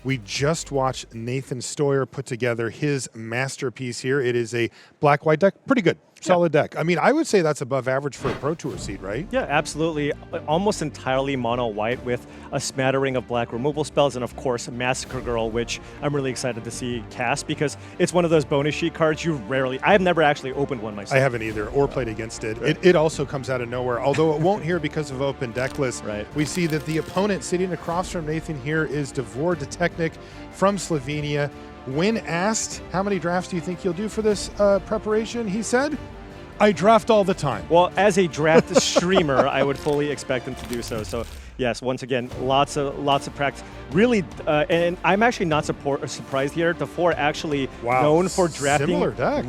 We just watched Nathan Steuer put together his masterpiece here. It is a black-white deck. Pretty good. Solid deck. I mean, I would say that's above average for a Pro Tour seed, right? Yeah, absolutely. Almost entirely mono-white with a smattering of black removal spells and, of course, Massacre Girl, which I'm really excited to see cast because it's one of those bonus sheet cards you rarely... I've never actually opened one myself. I haven't either, or played against it. It also comes out of nowhere, although it won't here because of open deck list. Right. We see that the opponent sitting across from Nathan here is Davor Detecnik from Slovenia. When asked how many drafts do you think he'll do for this preparation, he said, I draft all the time. Well, as a draft streamer, I would fully expect him to do so. So, yes, once again, lots of practice. Really, and I'm actually not surprised here. Davor actually known for drafting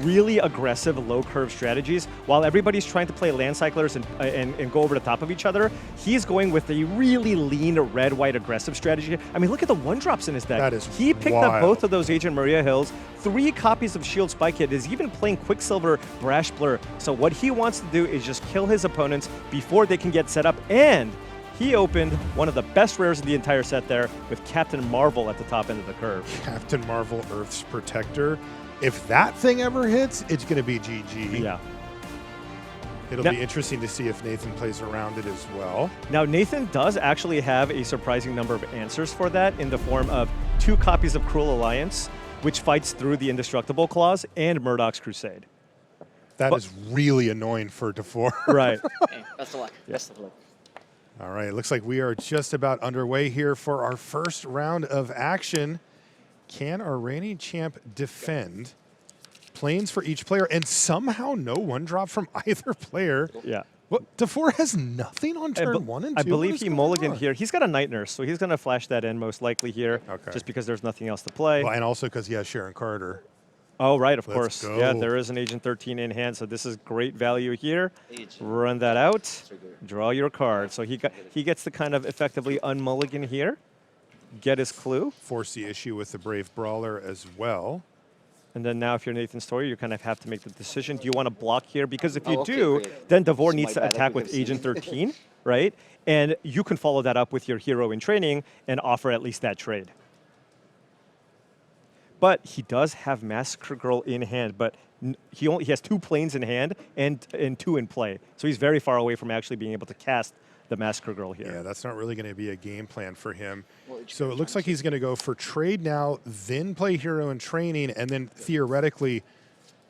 really aggressive low-curve strategies. While everybody's trying to play land cyclers and go over the top of each other, he's going with a really lean red-white aggressive strategy. I mean, look at the one-drops in his deck. That is He picked wild. up both of those Agent Maria Hills, 3 copies of Shield Spike Hit, is even playing Quicksilver Brash Blur. So what he wants to do is just kill his opponents before they can get set up, and he opened one of the best rares in the entire set there with Captain Marvel at the top end of the curve. Captain Marvel, Earth's Protector. If that thing ever hits, it's going to be GG. Yeah. It'll be interesting to see if Nathan plays around it as well. Now, Nathan does actually have a surprising number of answers for that in the form of 2 copies of Cruel Alliance, which fights through the Indestructible Clause, and Murdoch's Crusade. That is really annoying for Davor. Right. Hey, best of luck. Best of luck. All right, looks like we are just about underway here for our first round of action. Can our reigning champ defend? Planes for each player, and somehow no one drop from either player. Yeah. Well, Davor has nothing on turn 1 and 2. I believe he mulliganed here. He's got a Night Nurse, so he's going to flash that in most likely here, just because there's nothing else to play. Well, and also because he has Sharon Carter. Oh, right, of Let's course. go. Yeah, there is an Agent 13 in hand, so this is great value here. Run that out, draw your card. So he gets to kind of effectively unmulligan here, get his clue. Force the issue with the Brave Brawler as well. And then now if you're Nathan Steuer, you kind of have to make the decision. Do you want to block here? Because if you do, then Davor needs to attack with Agent 13, right? And you can follow that up with your hero in training and offer at least that trade. But he does have Massacre Girl in hand, but he has 2 planes in hand and 2 in play. So he's very far away from actually being able to cast the Massacre Girl here. Yeah, that's not really going to be a game plan for him. So it looks like he's going to go for trade now, then play hero in training, and then theoretically,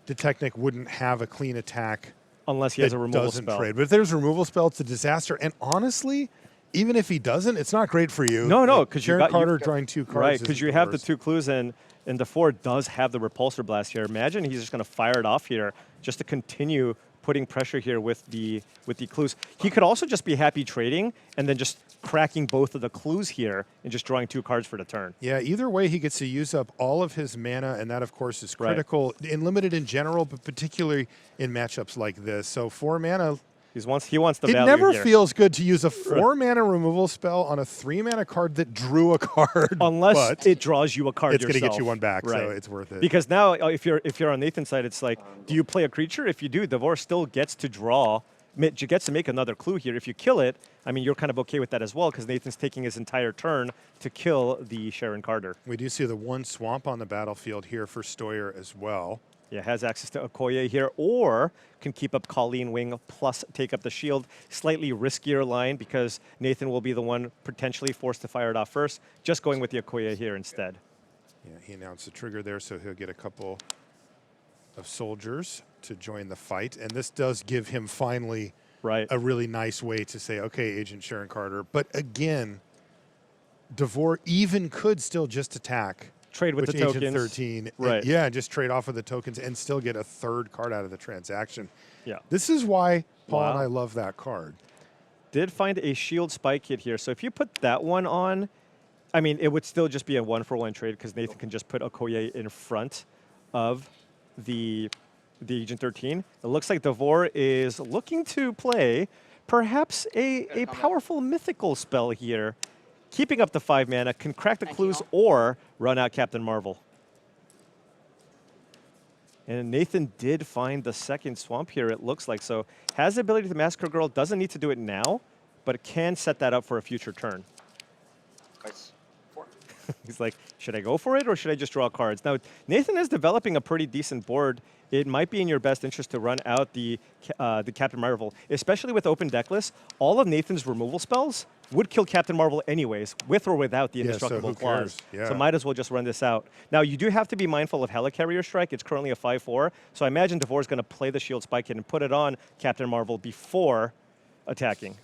Detecnik wouldn't have a clean attack unless he has a removal spell. Trade. But if there's a removal spell, it's a disaster. And honestly, even if he doesn't, it's not great for you. No, because you got Carter drawing 2 cards. Right, because you have the 2 clues in. And Davor does have the Repulsor Blast here. Imagine he's just going to fire it off here just to continue putting pressure here with the clues. He could also just be happy trading and then just cracking both of the clues here and just drawing 2 cards for the turn. Yeah, either way, he gets to use up all of his mana, and that, of course, is critical in Limited in general, but particularly in matchups like this. So 4 mana... He wants the value It never here. feels good to use a 4-mana removal spell on a 3-mana card that drew a card. Unless it draws you a card it's yourself. It's going to get you 1 back, so it's worth it. Because now, if you're on Nathan's side, it's like, do you play a creature? If you do, Davor still gets to draw, gets to make another clue here. If you kill it, I mean, you're kind of okay with that as well, because Nathan's taking his entire turn to kill the Sharon Carter. We do see the 1 swamp on the battlefield here for Steuer as well. Yeah, has access to Okoye here, or can keep up Colleen Wing plus take up the shield. Slightly riskier line because Nathan will be the one potentially forced to fire it off first. Just going with the Okoye here instead. Yeah, he announced the trigger there, so he'll get a couple of soldiers to join the fight. And this does give him finally a really nice way to say, okay, Agent Sharon Carter. But again, Davor even could still just attack. Trade with the Agent tokens. 13. Right. Yeah, just trade off of the tokens and still get a 3rd card out of the transaction. Yeah. This is why Paul and I love that card. Did find a Shield Spike Hit here. So if you put that one on, I mean, it would still just be a 1-for-1 trade because Nathan can just put Okoye in front of the Agent 13. It looks like Davor is looking to play perhaps a powerful mythical spell here. Keeping up the 5 mana, can crack the clues or run out Captain Marvel. And Nathan did find the 2nd swamp here, it looks like. So has the ability to Massacre Girl, doesn't need to do it now, but it can set that up for a future turn. Cards 4. He's like, should I go for it or should I just draw cards? Now, Nathan is developing a pretty decent board. It might be in your best interest to run out the Captain Marvel, especially with open deck lists. All of Nathan's removal spells would kill Captain Marvel anyways, with or without the Indestructible Clause. Yeah. So might as well just run this out. Now, you do have to be mindful of Helicarrier Strike. It's currently a 5/4. So I imagine Davor's going to play the Shield Spike Kit and put it on Captain Marvel before attacking.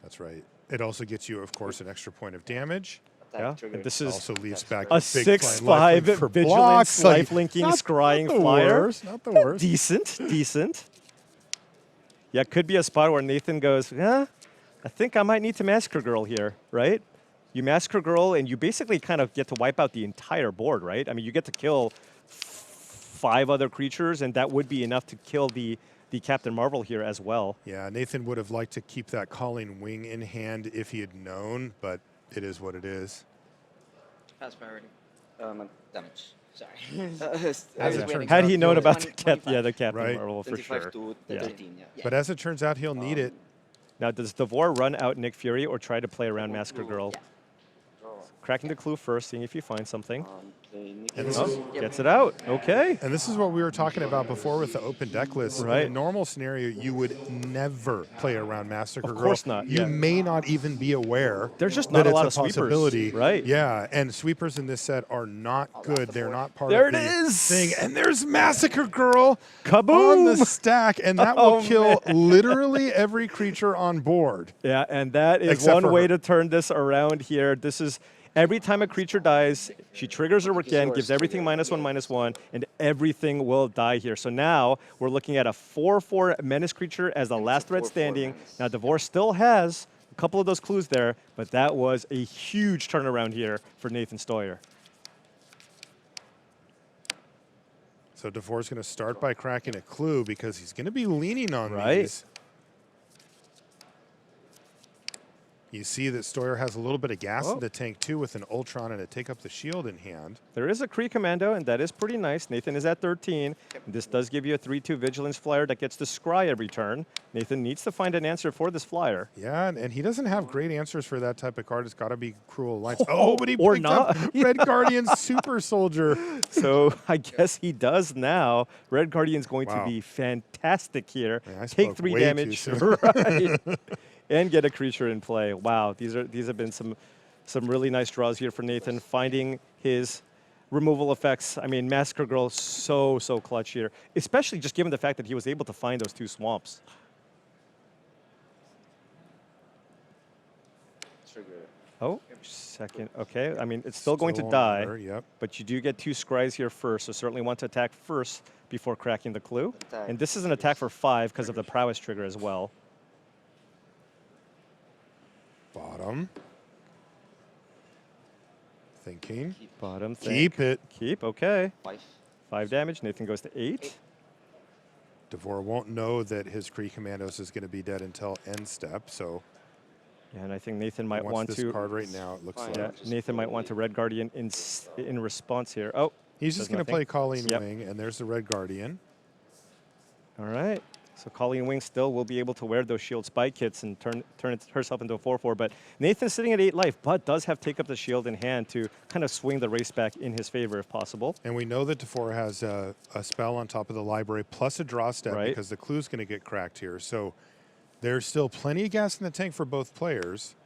That's right. It also gets you, of course, an extra point of damage. Yeah, and this is also leaves back a 6/5 Vigilance, lifelinking, scrying flyer. Not the worst. Decent, decent. Yeah, could be a spot where Nathan goes, yeah, I think I might need to Massacre Girl here, right? You Massacre Girl, and you basically kind of get to wipe out the entire board, right? I mean, you get to kill 5 other creatures, and that would be enough to kill the Captain Marvel here as well. Yeah, Nathan would have liked to keep that Calling Wing in hand if he had known, but it is what it is. Pass priority. Damage. Sorry. Had he known about the Captain right. Marvel for 25 sure. to Yeah. 13, yeah. But as it turns out, he'll need it. Now, does Davor run out Nick Fury or try to play around Massacre Girl? Yeah. Cracking the clue first, seeing if he finds something. And this Gets it out. Okay. And this is what we were talking about before with the open deck list. Right. In a normal scenario, you would never play around Massacre Girl. Of course not. You yeah. may not even be aware. There's just that not a it's lot of sweepers. possibility. Right. Yeah, and sweepers in this set are not good. They're not part There of it the is. thing. And there's Massacre Girl Kaboom! on the stack, and that will kill literally every creature on board. Yeah, and that is Except one for way her. to turn this around here. This is every time a creature dies, she triggers her again, gives everything -1/-1, and everything will die here. So now we're looking at a 4/4 Menace creature as the last threat standing. Now, Davor still has a couple of those clues there, but that was a huge turnaround here for Nathan Steuer. So Davor's going to start by cracking a clue because he's going to be leaning on Right. these. You see that Steuer has a little bit of gas in the tank, too, with an Ultron and a Take Up the Shield in hand. There is a Kree Commando, and that is pretty nice. Nathan is at 13. This does give you a 3/2 Vigilance flyer that gets to scry every turn. Nathan needs to find an answer for this flyer. Yeah, and he doesn't have great answers for that type of card. It's got to be Cruel Alliance. Oh, but he or picked not. up Red Guardian Super Soldier. So I guess he does now. Red Guardian's going to be fantastic here. Yeah, I Take spoke 3 way too damage. soon. Right. And get a creature in play. Wow, these have been some really nice draws here for Nathan, finding his removal effects. I mean, Massacre Girl so clutch here, especially just given the fact that he was able to find those 2 swamps. Oh, second. Okay, I mean, it's still going to die, but you do get 2 scries here first, so certainly want to attack first before cracking the clue. And this is an attack for 5 because of the prowess trigger as well. Bottom. Thinking. Bottom. Keep it. Keep. Okay. 5 damage. Nathan goes to 8. Davor won't know that his Kree Commandos is going to be dead until end step, so. And I think Nathan might want this to. card right now, it looks like. Yeah, Nathan might want to Red Guardian in response here. Oh. He's just going to play Colleen Wing, and there's the Red Guardian. All right. So Colleen Wing still will be able to wear those shield spike kits and turn herself into a 4/4. But Nathan's sitting at 8 life, but does have Take Up the Shield in hand to kind of swing the race back in his favor if possible. And we know that Davor has a spell on top of the library plus a draw step because the clue's going to get cracked here. So there's still plenty of gas in the tank for both players.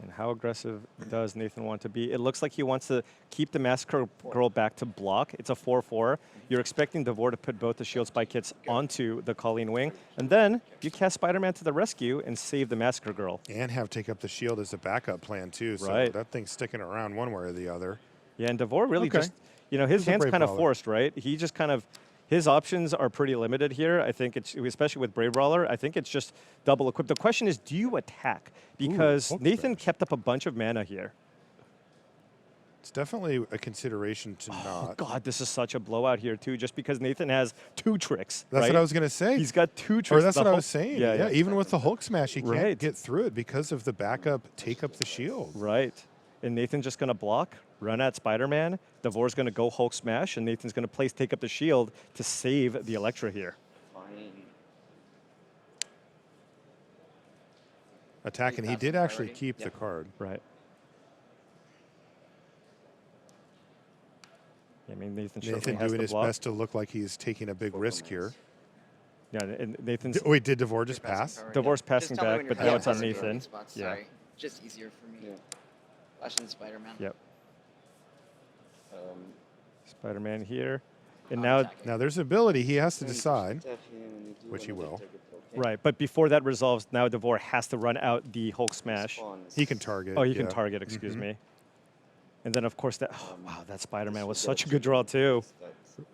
And how aggressive does Nathan want to be? It looks like he wants to keep the Massacre Girl back to block. It's a 4/4. You're expecting Davor to put both the Shield Spike kits onto the Colleen Wing. And then you cast Spider-Man to the rescue and save the Massacre Girl. And have Take Up the Shield as a backup plan, too. So that thing's sticking around one way or the other. Yeah, and Davor really just, you know, his hand's kind of forced, right? He just kind of, his options are pretty limited here. I think it's, especially with Brave Brawler, I think it's just double equipped. The question is, do you attack? Because Nathan kept up a bunch of mana here. It's definitely a consideration to not. Oh, God, this is such a blowout here, too, just because Nathan has 2 tricks. That's what I was going to say. He's got 2 tricks. Or that's what I was saying. Yeah, even with the Hulk smash, he can't get through it because of the backup Take Up the Shield. Right. And Nathan's just going to block, run at Spider-Man. Davor's going to go Hulk smash, and Nathan's going to place Take Up the Shield to save the Elektra here. Attack, and he did actually keep the card. Right. I mean, Nathan Nathan has doing the his block. best to look like he's taking a big risk here. Yeah, and Nathan's... Wait, did Davor just pass? Davor's passing Just tell me back, when but you're now ready. it's on Passing Nathan. spots, Yeah. Sorry. Just easier for me. Yeah. Flashing Spider-Man. Yep. Um, Spider-Man here. And On now... attack. Now there's ability. He has to decide, tap him and you do which he another will. target block. Right, but before that resolves, now Davor has to run out the Hulk smash. Spawns. He can target. Oh, you can yeah. target, excuse me. And then, of course, that... Oh, wow, that Spider-Man was This such a will good draw, too. That's-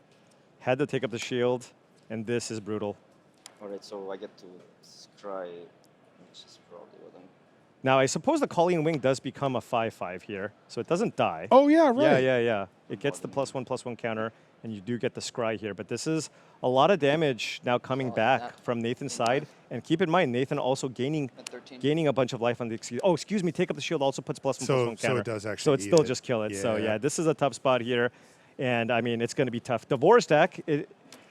Had to take up the shield, and this is brutal. Alright, so I get to scry, which is probably what I'm... Now, I suppose the Colleen Wing does become a 5/5 here, so it doesn't die. Oh, yeah, right. Yeah. It gets the +1/+1 counter, and you do get the scry here. But this is a lot of damage now coming back from Nathan's side. And keep in mind, Nathan also gaining At 13. a bunch of life on the... Oh, excuse me, take up the shield also puts +1/+1 So counter. it does actually So it's eat still it. just kill it. So, Yeah. yeah, this is a tough spot here. And, I mean, it's going to be tough. Davor's deck,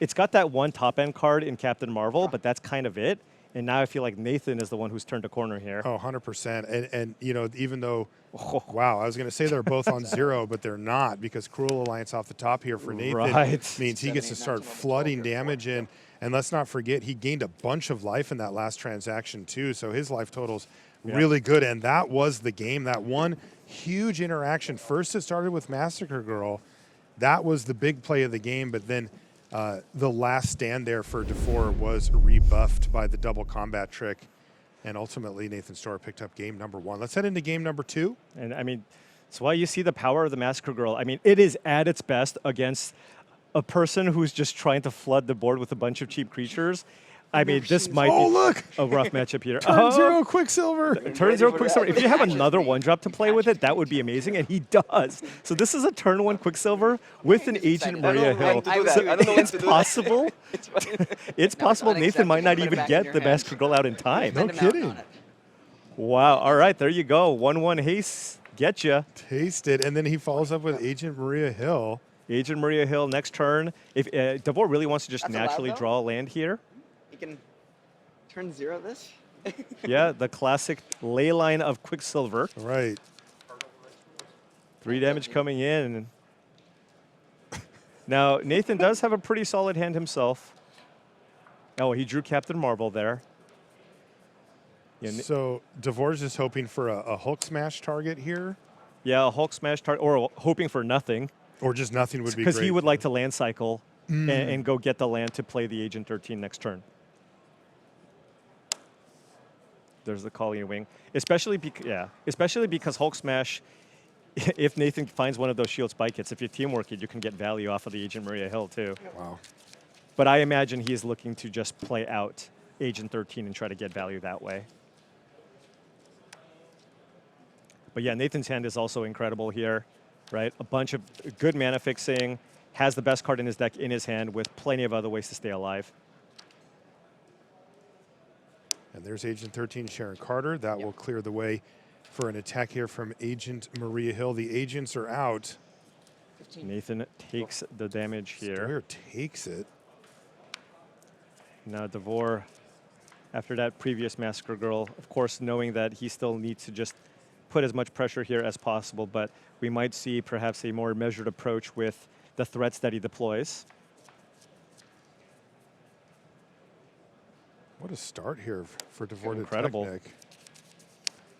it's got that one top-end card in Captain Marvel, but that's kind of it. And now I feel like Nathan is the one who's turned a corner here. Oh, 100%. And you know, even though, wow, I was going to say they're both on 0, but they're not because Cruel Alliance off the top here for Nathan Right. means he gets to start flooding damage in. And let's not forget, he gained a bunch of life in that last transaction too, so his life total's really good. And that was the game, that one huge interaction. First it started with Massacre Girl. That was the big play of the game, but then the last stand there for Davor was rebuffed by the double combat trick. And ultimately, Nathan Steuer picked up game number 1. Let's head into game number 2. And I mean, that's why you see the power of the Massacre Girl. I mean, it is at its best against a person who's just trying to flood the board with a bunch of cheap creatures. I mean, this might be a rough matchup here. Turn 0 Quicksilver. Turn 0 Quicksilver. If you have another 1-drop to play with it, that would be amazing, and he does. So this is a turn 1 Quicksilver with an Agent Maria Hill. I So don't know when it's to do that. possible. It's possible Nathan might not even Put it back in get your the hand. Massacre Girl out in time. No kidding. Wow. All right, there you go. 1/1 haste. Getcha. Tasted, and then he follows up with Agent Maria Hill. Agent Maria Hill next turn. If Davor really wants to just That's allowed, naturally though? draw a land here, You can turn 0 this? yeah, the classic ley line of Quicksilver. Right. 3 damage coming in. Now, Nathan does have a pretty solid hand himself. Oh, he drew Captain Marvel there. Yeah, So Davor's just hoping for a Hulk smash target here, yeah, a Hulk smash target, or hoping for nothing, or just nothing would be because great. he would like to land cycle and go get the land to play the Agent 13 next turn. There's the Colleen Wing, especially because Hulk smash. If Nathan finds one of those shield spike hits, if you teamwork it, you can get value off of the Agent Maria Hill too. Wow. But I imagine he is looking to just play out Agent 13 and try to get value that way. But yeah, Nathan's hand is also incredible here, right? A bunch of good mana fixing, has the best card in his deck in his hand with plenty of other ways to stay alive. And there's Agent 13 Sharon Carter. That will clear the way for an attack here from Agent Maria Hill. The agents are out. 15. Nathan takes the damage here. Steuer takes it. Now Davor, after that previous Massacre Girl, of course, knowing that he still needs to just put as much pressure here as possible, but we might see perhaps a more measured approach with the threats that he deploys. What a start here for Davor Incredible. Detecnik.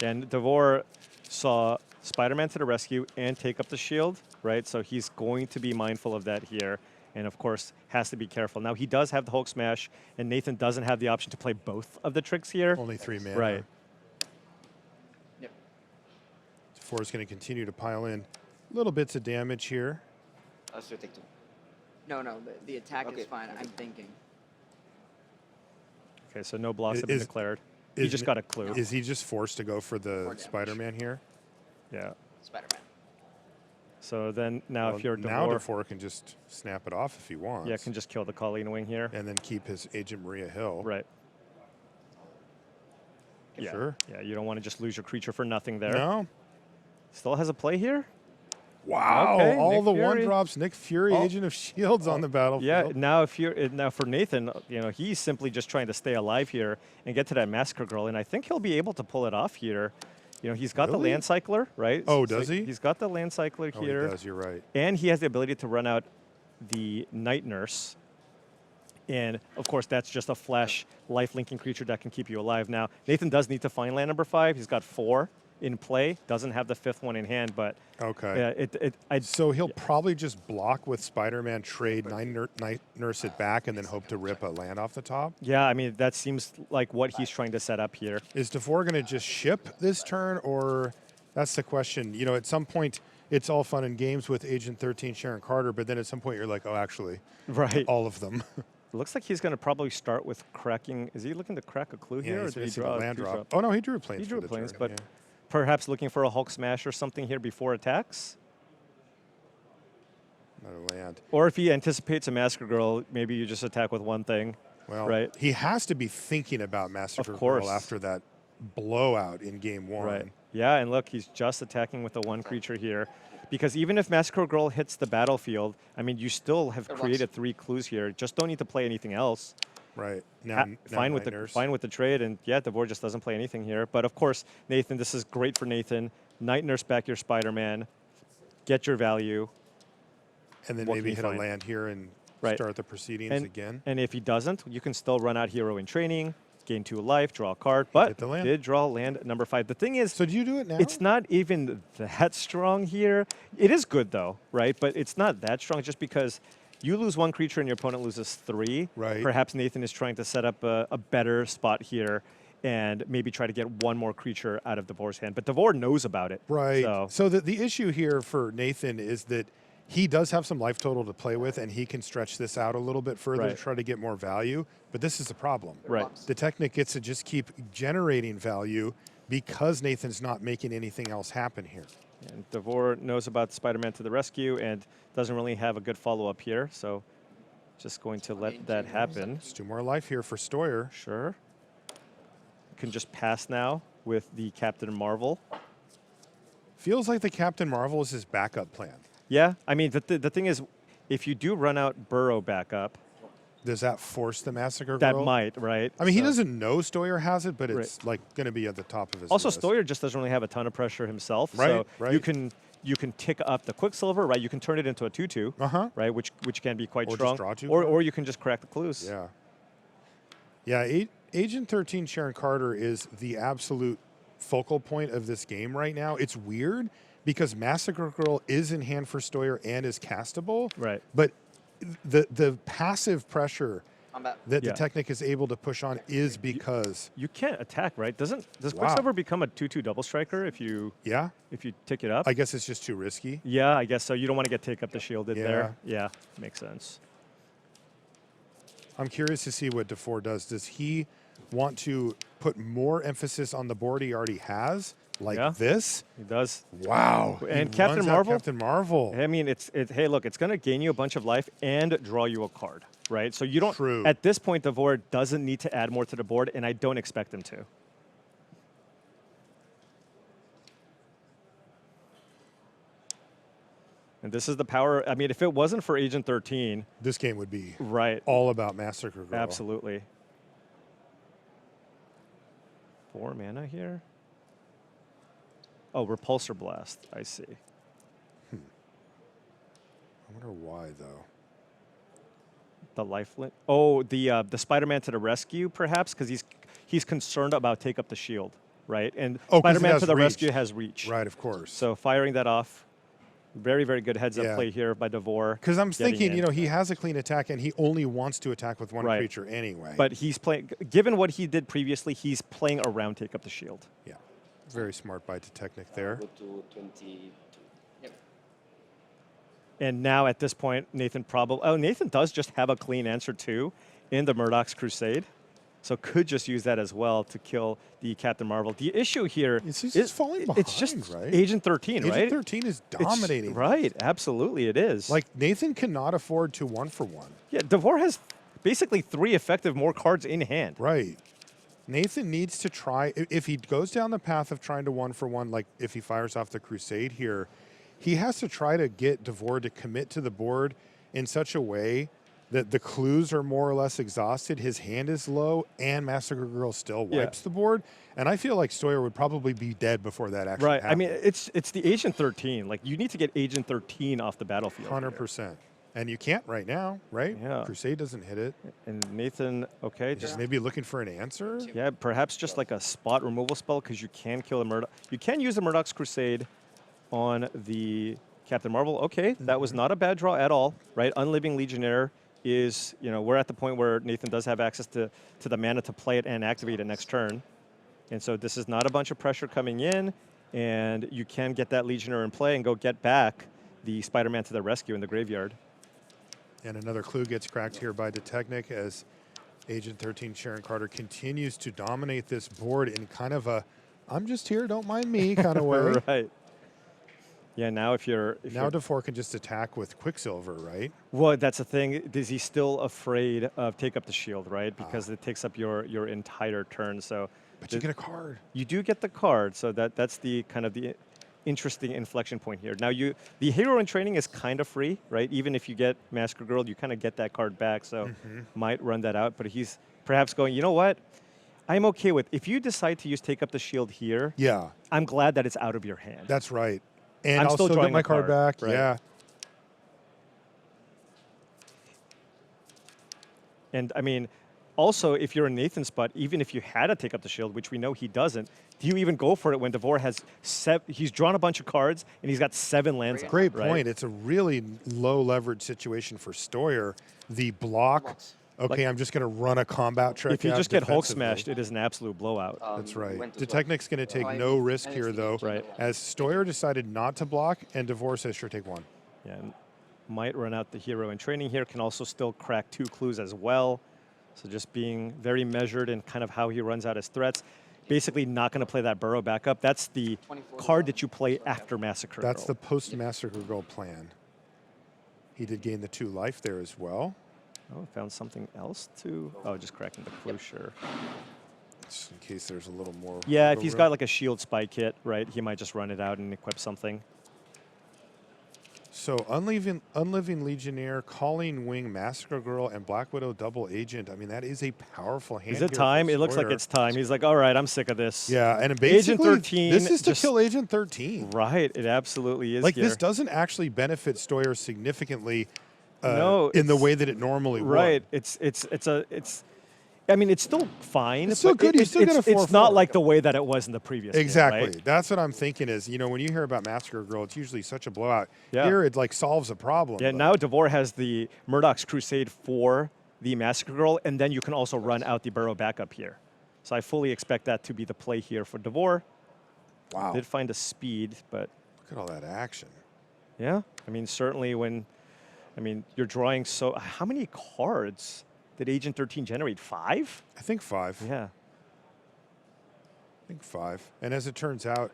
And Davor saw Spider-Man to the rescue and take up the shield, right? So he's going to be mindful of that here. And of course, has to be careful. Now he does have the Hulk smash, and Nathan doesn't have the option to play both of the tricks here. Only 3 mana. Right. Yep. Davor is going to continue to pile in little bits of damage here. I'll still take 2. No, the attack Okay, is fine. okay. I'm thinking. Okay, so no blocks have been Is- declared. He just got a clue. Is he just forced to go for the damage. Spider-Man here? Yeah. Spider-Man. So then now if you're now Davor, Davor can just snap it off if he wants. yeah, can just kill the Colleen Wing here. and then keep his Agent Maria Hill. Right. Yeah. Sure. Yeah, you don't want to just lose your creature for nothing there. No. Still has a play here? Wow. Okay, All Nick the Fury. 1-drops. Nick Fury, Oh. Agent of Shields on the battlefield. Yeah, now for Nathan, you know, he's simply just trying to stay alive here and get to that Massacre Girl, and I think he'll be able to pull it off here. You know, he's got the Really? land cycler, right? Oh, does he? He's got the land cycler Oh, here. he does. You're right. And he has the ability to run out the Night Nurse. And, of course, that's just a flash life-linking creature that can keep you alive. Now, Nathan does need to find land number 5. He's got 4 in play. Doesn't have the 5th one in hand, but okay. So he'll probably just block with Spider-Man, trade Night Nurse it back, and then hope to rip a land off the top. Yeah, I mean, that seems like what he's trying to set up here. Is Davor going to just ship this turn, or that's the question? You know, at some point, it's all fun and games with Agent 13 Sharon Carter, but then at some point you're like, oh, actually, right, all of them. Looks like he's going to probably start with cracking. Is he looking to crack a clue here, or did he draw a land two drop? Oh no, he drew a planes. He drew for the planes, turn, but yeah. perhaps looking for a Hulk smash or something here before attacks. Not a land. Or if he anticipates a Massacre Girl, maybe you just attack with one thing. Well, right? He has to be thinking about Massacre Girl after that blowout in game 1. Right. Yeah, and look, he's just attacking with the 1 creature here. Because even if Massacre Girl hits the battlefield, I mean, you still have created 3 clues here. Just don't need to play anything else. Right. Now fine with the trade, and yeah, Davor just doesn't play anything here. But of course, Nathan, this is great for Nathan. Night Nurse back your Spider-Man, get your value, and then maybe hit a land here and start the proceedings again. And if he doesn't, you can still run out Hero in Training, gain 2 life, draw a card, but did draw land number 5. The thing is, so do you do it now? It's not even that strong here. It is good though, right? But it's not that strong just because you lose 1 creature and your opponent loses 3. Right. Perhaps Nathan is trying to set up a better spot here and maybe try to get 1 more creature out of Davor's hand. But Davor knows about it. Right. So the issue here for Nathan is that he does have some life total to play with, and he can stretch this out a little bit further to try to get more value. But this is the problem. Right. Detecnik gets to just keep generating value because Nathan's not making anything else happen here. And Davor knows about Spider-Man to the rescue and doesn't really have a good follow-up here. So just going to let that happen. There's 2 more life here for Steuer. Sure. Can just pass now with the Captain Marvel. Feels like the Captain Marvel is his backup plan. Yeah, I mean, the thing is, if you do run out Burrow backup, does that force the Massacre Girl? That might, right? I mean, he doesn't know Steuer has it, but it's like going to be at the top of his also, list. Steuer just doesn't really have a ton of pressure himself. Right, so you can tick up the Quicksilver, right? You can turn it into a 2/2, right? Which can be quite strong. Just draw 2 or you can just crack the clues. Yeah. Yeah, Agent 13 Sharon Carter is the absolute focal point of this game right now. It's weird because Massacre Girl is in hand for Steuer and is castable. Right. But the passive pressure that Detecnik is able to push on is because you can't attack, right? Does Quicksilver become a 2/2 double striker if you tick it up? I guess it's just too risky. Yeah, I guess so. You don't want to get take up the shielded there. Yeah, makes sense. I'm curious to see what Davor does. Does he want to put more emphasis on the board he already has, like this? He does. Wow. And Captain Marvel. Captain Marvel. I mean, hey, look, it's going to gain you a bunch of life and draw you a card, right? So you don't. True. At this point, Davor doesn't need to add more to the board, and I don't expect him to. And this is the power. I mean, if it wasn't for Agent 13, this game would be all about Massacre Girl. Absolutely. 4 mana here. Oh, Repulsor Blast. I see. I wonder why though. The lifelink. Oh, the Spider-Man to the rescue, perhaps, because he's concerned about take up the shield, right? And Spider-Man to the rescue has reach. Right, of course. So firing that off. Very, very good heads-up play here by Davor. Because I'm thinking, he has a clean attack, and he only wants to attack with one creature anyway. But he's playing, given what he did previously, he's playing around take up the shield. Yeah, very smart by Detecnik there. Go to 22. Yep. And now at this point, Nathan does just have a clean answer too in the Murdoch's Crusade. So could just use that as well to kill the Captain Marvel. The issue here is falling behind, it's just right? Agent 13, right? Agent 13 is dominating. Right, absolutely it is. Like, Nathan cannot afford to 1-for-1. Yeah, Davor has basically 3 effective more cards in hand. Right. Nathan needs to try, if he goes down the path of trying to 1-for-1, like if he fires off the Crusade here, he has to try to get Davor to commit to the board in such a way The clues are more or less exhausted. His hand is low, and Massacre Girl still wipes the board. And I feel like Steuer would probably be dead before that actually Right. happened. I mean, it's the Agent 13. Like, you need to get Agent 13 off the battlefield. 100%. And you can't right now, right? Yeah. Crusade doesn't hit it. And Nathan, okay. Just maybe looking for an answer. Yeah, perhaps just like a spot removal spell, because you can kill a Murdoch. You can use a Murdoch's Crusade on the Captain Marvel. Okay, that was not a bad draw at all, right? Unliving Legionnaire is, we're at the point where Nathan does have access to the mana to play it and activate it next turn. And so this is not a bunch of pressure coming in, and you can get that Legionnaire in play and go get back the Spider-Man to the rescue in the graveyard. And another clue gets cracked here by Detecnik as Agent 13 Sharon Carter continues to dominate this board in kind of a I'm just here, don't mind me kind of way. Right. Yeah, now now Davor can just attack with Quicksilver, right? Well, that's the thing. Is he still afraid of take up the shield, right? Because it takes up your entire turn. So, but you get a card. You do get the card, so that's the kind of the interesting inflection point here. Now, the hero in training is kind of free, right? Even if you get Massacre Girl, you kind of get that card back. So, might run that out. But he's perhaps going, you know what? I'm okay with if you decide to use take up the shield here. Yeah, I'm glad that it's out of your hand. That's right. And I'm I'll still get drawing my a card back. right? Yeah. And I mean, also, if you're in Nathan's spot, even if you had to take up the shield, which we know he doesn't, do you even go for it when Davor has he's drawn a bunch of cards and he's got 7 lands? Great right? point. It's a really low leverage situation for Steuer. The block. Okay, I'm just going to run a combat trick. If you just get Hulk defensively. smashed, it is an absolute blowout. That's right. Detecnik's going to take no risk here, though, Right. as Steuer decided not to block, and Davor says, sure, take one. Yeah, and might run out the hero in training here. Can also still crack 2 clues as well. So just being very measured in kind of how he runs out his threats. Basically not going to play that Burrow backup. That's the card that you play after Massacre That's Girl. the post-Massacre Girl plan. He did gain the 2 life there as well. Oh, found something else to... Oh, just cracking the clue, sure. Just in case there's a little more... Yeah, if he's got like a shield spy kit, right, he might just run it out and equip something. So Unliving Legionnaire, Calling Wing, Massacre Girl, and Black Widow double agent. I mean, that is a powerful hand. Is it here time? for It looks like Steuer. it's time. He's like, all right, I'm sick of this. Yeah, and basically, Agent 13 this is to just- kill Agent 13. Right, it absolutely is Like, here. this doesn't actually benefit Steuer significantly No, in the it's- way that it normally Right, would. I mean, it's still fine. It's still but good. You still get a It's not 4/4. like the way that it was in the previous game, Exactly. right? That's what I'm thinking is, when you hear about Massacre Girl, it's usually such a blowout. Yeah. Here, it like solves a problem. Yeah, but- now Davor has the Murdoch's Crusade for the Massacre Girl, and then you can also run out the Burrow backup here. So I fully expect that to be the play here for Davor. Wow. Did find a speed, but Look at all that action. yeah, I mean, certainly you're drawing so... How many cards did Agent 13 generate? 5? I think 5. Yeah. I think 5. And as it turns out,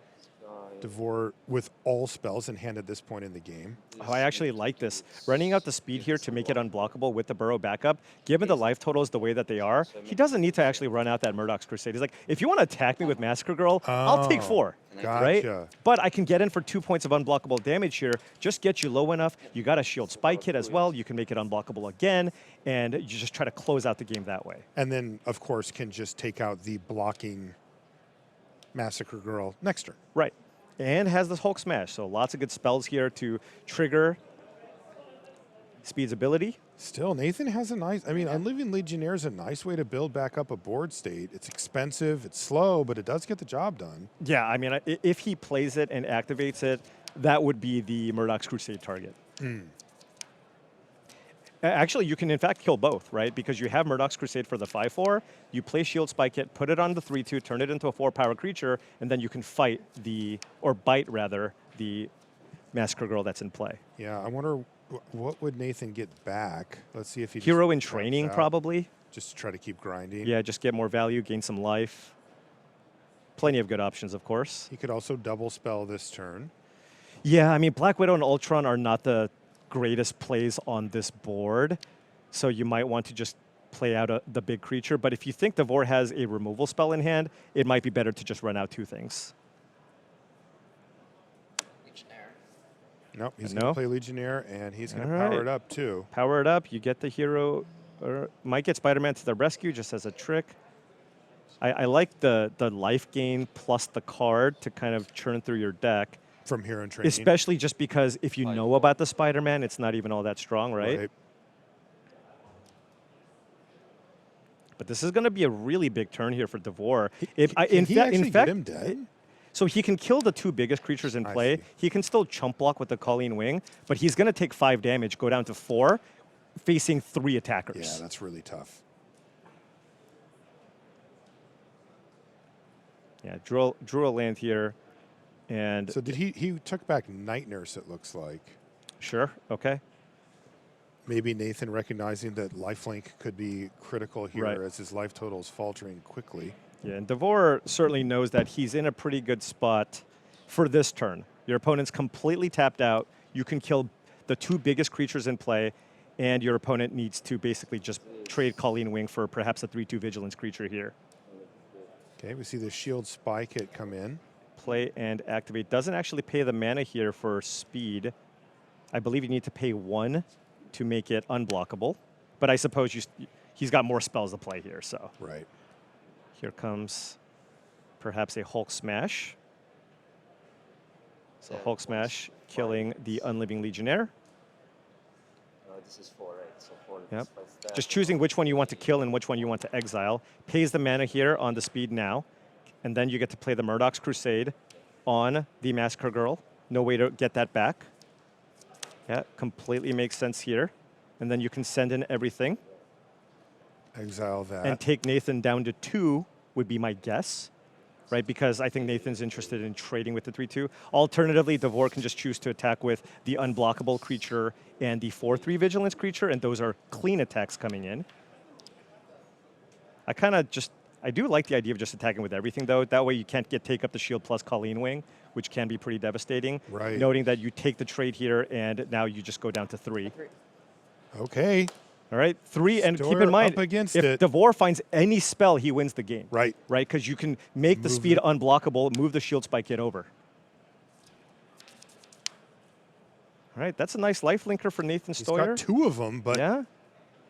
Davor with all spells in hand at this point in the game. Oh, I actually like this. Running out the speed here to make it unblockable with the Burrow backup, given the life totals the way that they are, he doesn't need to actually run out that Murdoch's Crusade. He's like, if you want to attack me with Massacre Girl, I'll take 4. Right? Gotcha. But I can get in for 2 points of unblockable damage here. Just get you low enough. You got a shield spy kit as well. You can make it unblockable again, and you just try to close out the game that way. And then, of course, can just take out the blocking Massacre Girl next turn. Right. And has this Hulk Smash. So lots of good spells here to trigger Speed's ability. Still, Nathan has a nice... I mean, Unliving Legionnaire is a nice way to build back up a board state. It's expensive, it's slow, but it does get the job done. Yeah, I mean, if he plays it and activates it, that would be the Murdoch's Crusade target. Actually, you can, in fact, kill both, right? Because you have Murdoch's Crusade for the 5/4, you play Shield Spy Kit, put it on the 3/2, turn it into a 4-power creature, and then you can fight bite, the Massacre Girl that's in play. Yeah, I wonder what would Nathan get back? Let's see if he... Hero in just training, out, probably. Just to try to keep grinding. Yeah, just get more value, gain some life. Plenty of good options, of course. He could also double spell this turn. Yeah, I mean, Black Widow and Ultron are not the greatest plays on this board, so you might want to just play out the big creature. But if you think Davor has a removal spell in hand, it might be better to just run out 2 things. Nope, he's No? going to play Legionnaire, and he's going to All power right. it up, too. Power it up. You get the hero, or might get Spider-Man to the rescue just as a trick. I like the life gain plus the card to kind of churn through your deck. From hero and training. Especially just because if you know about the Spider-Man, it's not even all that strong, right? But this is going to be a really big turn here for Davor. Can he actually get him dead? So he can kill the two biggest creatures in play. He can still chump block with the Colleen Wing, but he's going to take 5 damage, go down to 4, facing 3 attackers. Yeah, that's really tough. Yeah, drew a land here. And so did he took back Night Nurse, it looks like. Sure, okay. Maybe Nathan recognizing that lifelink could be critical here Right. as his life total is faltering quickly. Yeah, and Davor certainly knows that he's in a pretty good spot for this turn. Your opponent's completely tapped out. You can kill the 2 biggest creatures in play, and your opponent needs to basically just trade Colleen Wing for perhaps a 3/2 Vigilance creature here. Okay, we see the Shield Spy Kit come in. Play and activate. Doesn't actually pay the mana here for speed. I believe you need to pay 1 to make it unblockable. But I suppose he's got more spells to play here, so. Right. Here comes perhaps a Hulk Smash. So Hulk Smash killing the Unliving Legionnaire. This is 4, right? So 4. Yep. Just choosing which one you want to kill and which one you want to exile. Pays the mana here on the speed now. And then you get to play the Murdoch's Crusade on the Massacre Girl. No way to get that back. Yeah, completely makes sense here. And then you can send in everything. Exile that. And take Nathan down to 2 would be my guess, right? Because I think Nathan's interested in trading with the 3/2. Alternatively, Davor can just choose to attack with the unblockable creature and the 4/3 Vigilance creature, and those are clean attacks coming in. I do like the idea of just attacking with everything, though. That way you can't take up the shield plus Colleen Wing, which can be pretty devastating. Right. Noting that you take the trade here, and now you just go down to 3. Okay. All right, 3, and keep Steuer in mind, up against if it. Davor finds any spell, he wins the game. Right. Right, because you can make the speed unblockable, move the Shield Spike Kit over. All right, that's a nice life linker for Nathan Steuer. He's got 2 of them, but Yeah,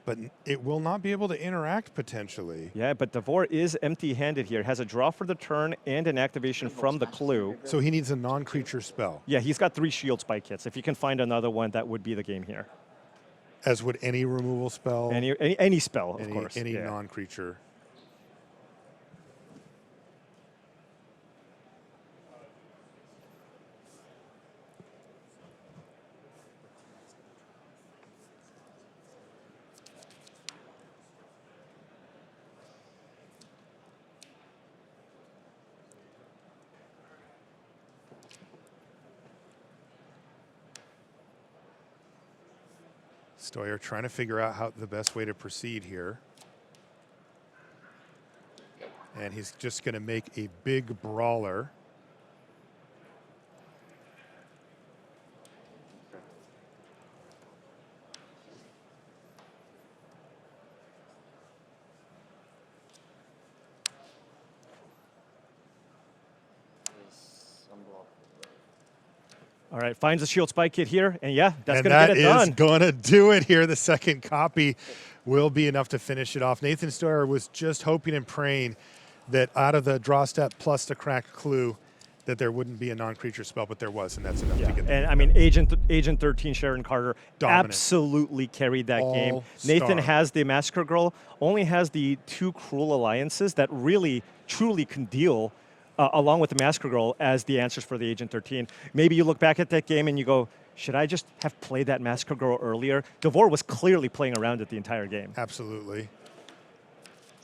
but it will not be able to interact potentially. yeah, but Davor is empty-handed here. Has a draw for the turn and an activation from the clue. So he needs a non-creature spell. Yeah, he's got 3 Shield Spike Kits. If you can find another one, that would be the game here. As would any removal spell. Any spell, of course. Any yeah. non-creature. Steuer trying to figure out how the best way to proceed here. And he's just going to make a big brawler. All right, finds the Shield Spike Kit here, and yeah, that's going to that get it done. is going to do it here. The second copy will be enough to finish it off. Nathan Steuer was just hoping and praying that out of the draw step plus the cracked clue that there wouldn't be a non-creature spell, but there was, and that's enough to get. And I mean, Agent 13 Sharon Carter Dominant. absolutely carried that game. All-star. Nathan has the Massacre Girl, only has the 2 Cruel Alliances that really, truly can deal along with the Massacre Girl as the answers for the Agent 13. Maybe you look back at that game and you go, should I just have played that Massacre Girl earlier? Davor was clearly playing around it the entire game. Absolutely.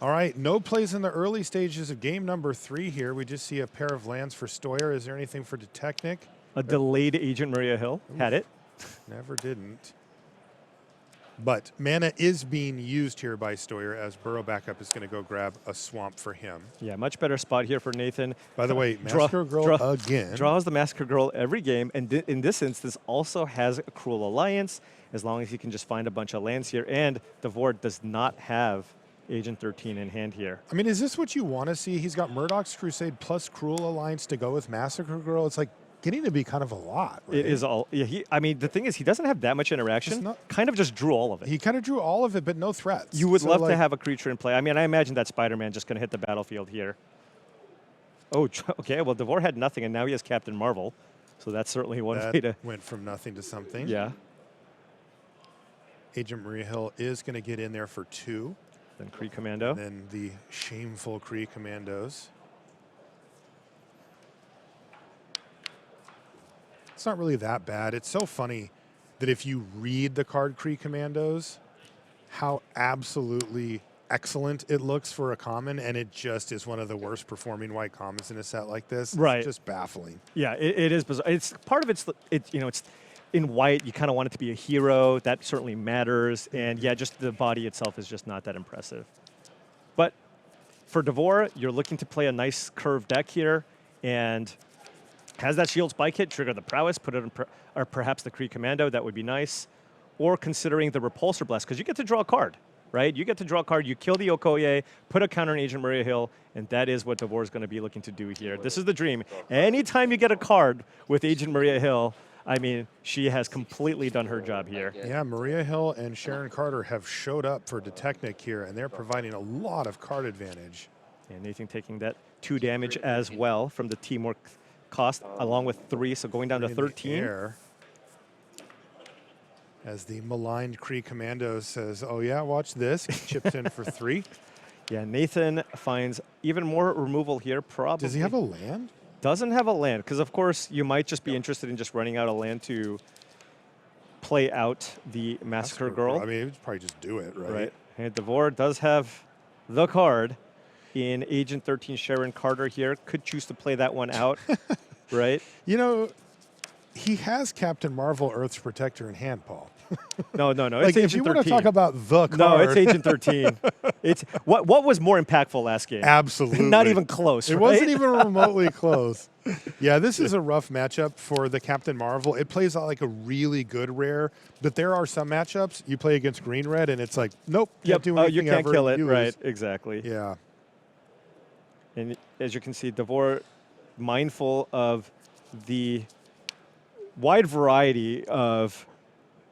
All right, no plays in the early stages of game number 3 here. We just see a pair of lands for Steuer. Is there anything for Detecnik? A delayed Agent Maria Hill. Had it. Never didn't. But mana is being used here by Steuer as Burrow Backup is going to go grab a swamp for him. Yeah, much better spot here for Nathan. By the way, Massacre Girl again. Draws the Massacre Girl every game, and in this instance also has a Cruel Alliance, as long as he can just find a bunch of lands here. And Davor does not have Agent 13 in hand here. I mean, is this what you want to see? He's got Murdoch's Crusade plus Cruel Alliance to go with Massacre Girl. It's like, getting to be kind of a lot. Right? It is all. Yeah, I mean, the thing is, he doesn't have that much interaction. Kind of just drew all of it. He kind of drew all of it, but no threats. You would love to have a creature in play. I mean, I imagine that Spider-Man just going to hit the battlefield here. Oh, okay. Well, Davor had nothing, and now he has Captain Marvel. So that's certainly one way to... went from nothing to something. Yeah. Agent Maria Hill is going to get in there for 2. Then Kree Commando. And then the shameful Kree Commandos. It's not really that bad. It's so funny that if you read the card Kree Commandos, how absolutely excellent it looks for a common, and it just is one of the worst performing white commons in a set like this. Right. It's just baffling. Yeah, it is bizarre. It's part of it's in white. You kind of want it to be a hero. That certainly matters. And yeah, just the body itself is just not that impressive. But for Davor, you're looking to play a nice curved deck here, and has that shield spike hit, trigger the prowess, put it in or perhaps the Kree Commando. That would be nice. Or considering the repulsor blast, because you get to draw a card. Right? You get to draw a card, you kill the Okoye, put a counter on Agent Maria Hill, and that is what Davor is going to be looking to do here. This is the dream. Anytime you get a card with Agent Maria Hill, I mean, she has completely done her job here. Yeah, Maria Hill and Sharon Carter have showed up for Detecnik here, and they're providing a lot of card advantage. And Nathan taking that 2 damage as well from the teamwork cost, along with 3, so going down to 13. As the maligned Kree Commando says, oh yeah, watch this. Chips in for 3. Yeah, Nathan finds even more removal here, probably. Does he have a land? Doesn't have a land, because of course you might just be interested in just running out a land to play out the Massacre Girl. I mean, he'd probably just do it, right? Right. And Davor does have the card in Agent 13 Sharon Carter here. Could choose to play that one out, right? You know, he has Captain Marvel, Earth's Protector in hand, Paul. No. Like, It's if Agent you 13. want to talk about the card. No, it's Agent 13. It's what was more impactful last game? Absolutely. Not even close. It right? wasn't even remotely close. Yeah, this is a rough matchup for the Captain Marvel. It plays out like a really good rare, but there are some matchups you play against green red, and it's like, nope, can't do anything you can't ever. kill it. You Right, lose. exactly. Yeah. And as you can see, Davor mindful of the wide variety of